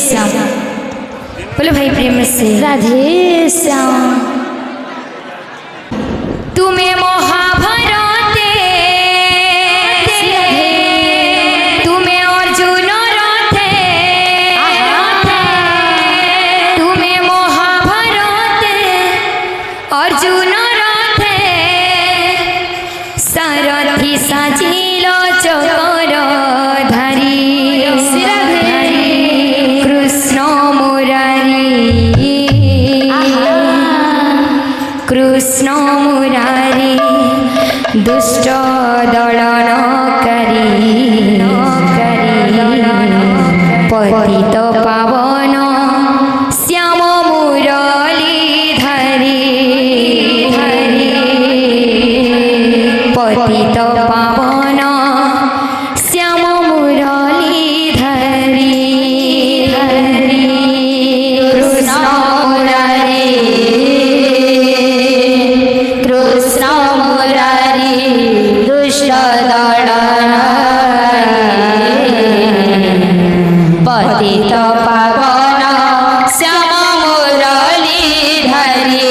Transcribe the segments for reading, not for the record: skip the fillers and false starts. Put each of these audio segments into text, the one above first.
श्याम। बोलो भाई प्रेम से राधे श्याम। तुम्हें महाभारते तुम्हें अर्जुन रथे तुम्हें महाभारते अर्जुन रथे सारथी साजिल चकर धारी कृष्ण मुरारी दुष्ट दलनकारी पतित पावन श्याम मुरलीधरी पतित पावन श्याम मुरलीधरी पतित पावन श्याम मुरलीधरी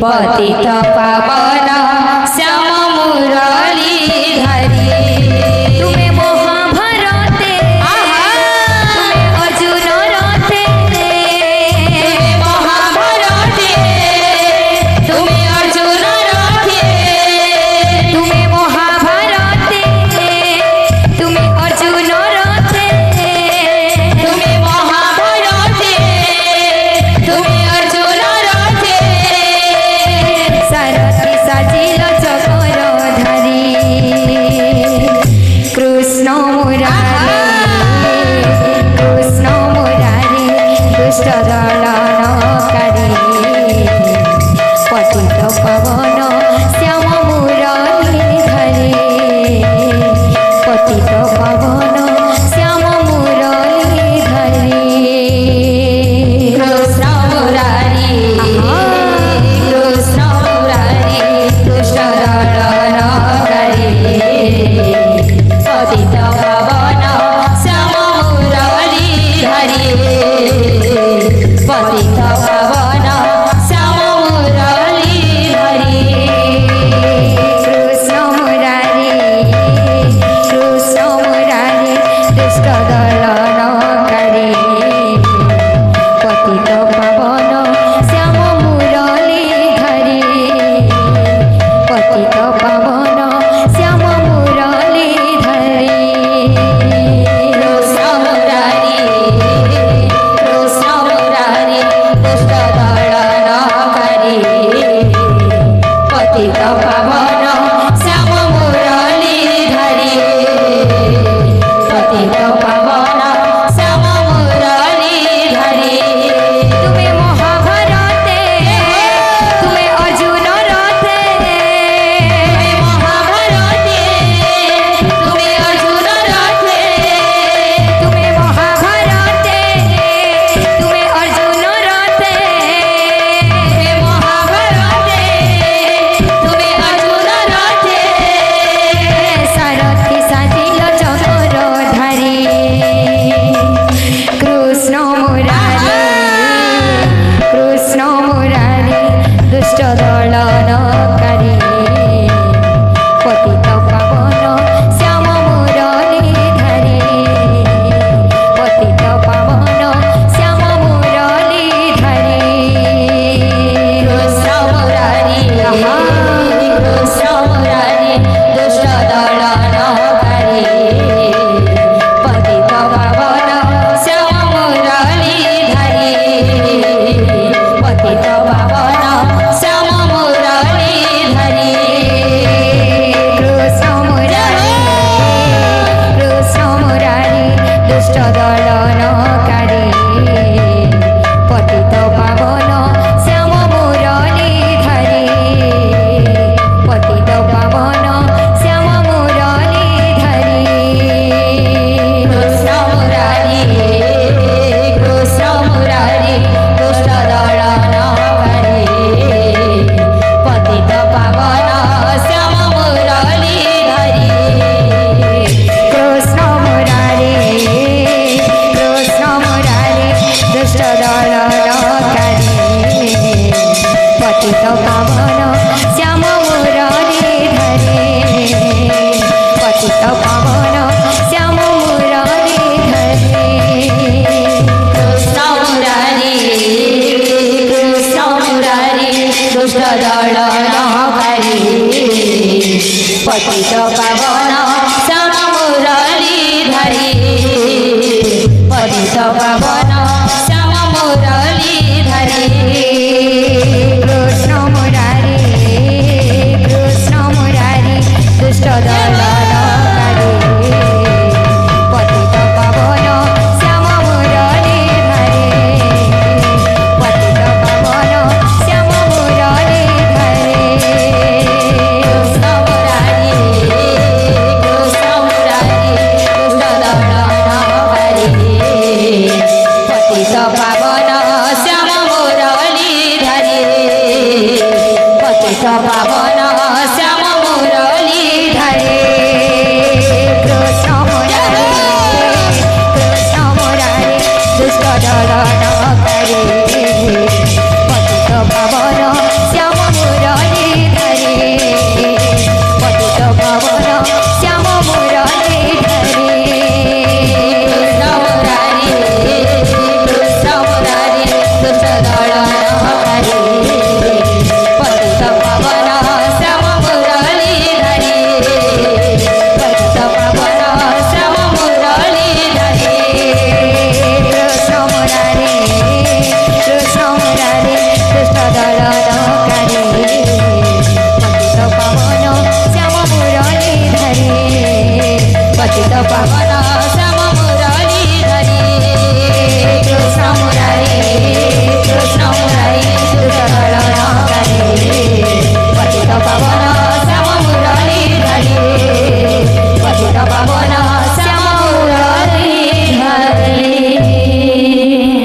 पतित पावन श्याम मुरलीधरी तुम्हें महाभारते तुम्हें अर्जुन रथे महाभारते तुम्हें अर्जुन रथे तुम्हें महाभारते तुम्हें अर्जुन पतित पावन श्याम मुरलीधरी पतित पावन श्याम मुरलीधरी कृष्ण मुरारी दुष्ट दलनकारी पतित पावन श्याम मुरलीधरी पतित पावन श्याम मुरलीधरी कृष्ण मुरारी दुष्ट दलनकारी पतित पावन श्याम मुरलीधरी पतित पावन श्याम मुरलीधरी कृष्ण मुरारी दुष्ट दलनकारी पतित पावन श्याम मुरलीधरी पतित पावन श्याम मुरलीधरी तुम्हें महाभारते तुम्हें अर्जुन रथे महाभारते तुम्हें अर्जुन रथे तुम्हें महाभारते तुम्हें अर्जुन रथे महाभारते तुम्हें अर्जुन रथे सारथी साजिल चकर धारी कृष्ण मुरारी दुष्ट दलनकारी पतित पावन श्याम मुरलीधरी पतित पावन श्याम मुरलीधरी कृष्ण मुरारी दुष्ट दलनकारी पतित पावन श्याम मुरलीधरी पतित पावन श्याम मुरलीधरी कृष्ण मुरारी दुष्ट दलनकारी पतित पावन श्याम मुरलीधरी पतित पावन श्याम मुरलीधरी कृष्ण मुरारी दुष्ट दलनकारी पतित पावन श्याम मुरलीधरी कृष्ण मुरारी পাবন শ্যাম মুরলী ধরে কৃষ্ণ মুরারি কৃষ্ণ মুরারি দুষ্ট দলনকারী পতিত পাবন শ্যাম মুরলী ধরে পতিত পাবন শ্যাম মুরলী ধরে কৃষ্ণ মুরারি কৃষ্ণ মুরারি দুষ্ট দলনকারী পতিত পাবন শ্যাম মুরলী ধরে পতিত পাবন শ্যাম মুরলী ধরে কৃষ্ণ মুরারি দুষ্ট দল